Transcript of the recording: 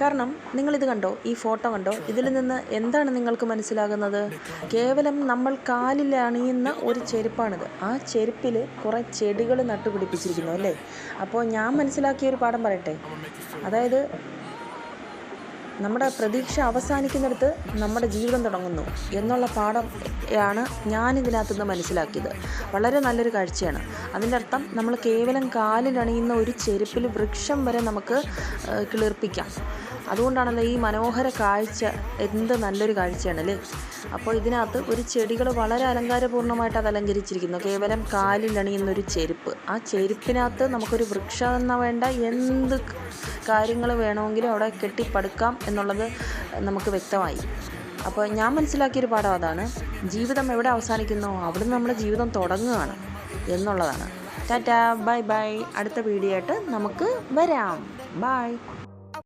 കാരണം നിങ്ങളിത് കണ്ടോ, ഈ ഫോട്ടോ കണ്ടോ, ഇതിൽ നിന്ന് എന്താണ് നിങ്ങൾക്ക് മനസ്സിലാകുന്നത്? കേവലം നമ്മൾ കാലിൽ അണിയുന്ന ഒരു ചെരുപ്പാണിത്. ആ ചെരുപ്പിൽ കുറേ ചെടികൾ നട്ടുപിടിപ്പിച്ചിരിക്കുന്നു അല്ലേ? അപ്പോൾ ഞാൻ മനസ്സിലാക്കിയ ഒരു പാഠം പറയട്ടെ. അതായത് നമ്മുടെ പ്രതീക്ഷ അവസാനിക്കുന്നിടത്ത് നമ്മുടെ ജീവിതം തുടങ്ങുന്നു എന്നുള്ള പാഠം ആണ് ഞാനിതിനകത്തുനിന്ന് മനസ്സിലാക്കിയത്. വളരെ നല്ലൊരു കാഴ്ചയാണ്. അതിൻ്റെ അർത്ഥം നമ്മൾ കേവലം കാലിലണിയുന്ന ഒരു ചെരുപ്പിൽ വൃക്ഷം വരെ നമുക്ക് കിളിർപ്പിക്കാം. അതുകൊണ്ടാണല്ലോ ഈ മനോഹര കാഴ്ച. എന്ത് നല്ലൊരു കാഴ്ചയാണല്ലേ. അപ്പോൾ ഇതിനകത്ത് ഒരു ചെടികൾ വളരെ അലങ്കാരപൂർണ്ണമായിട്ട് അത് അലങ്കരിച്ചിരിക്കുന്നു. കേവലം കാലിലണിയുന്നൊരു ചെരുപ്പ്. ആ ചെരുപ്പിനകത്ത് നമുക്കൊരു വൃക്ഷം എന്ന വേണ്ട എന്ത് കാര്യങ്ങൾ വേണമെങ്കിലും അവിടെ കെട്ടിപ്പടുക്കാം എന്നുള്ളത് നമുക്ക് വ്യക്തമായി. അപ്പോൾ ഞാൻ മനസ്സിലാക്കിയൊരു പാഠം അതാണ്. ജീവിതം എവിടെ അവസാനിക്കുന്നോ അവിടുന്ന് നമ്മുടെ ജീവിതം തുടങ്ങുകയാണ് എന്നുള്ളതാണ്. Tata, bye bye. അടുത്ത വീഡിയോ ആയിട്ട് നമുക്ക് വരാം. ബൈ.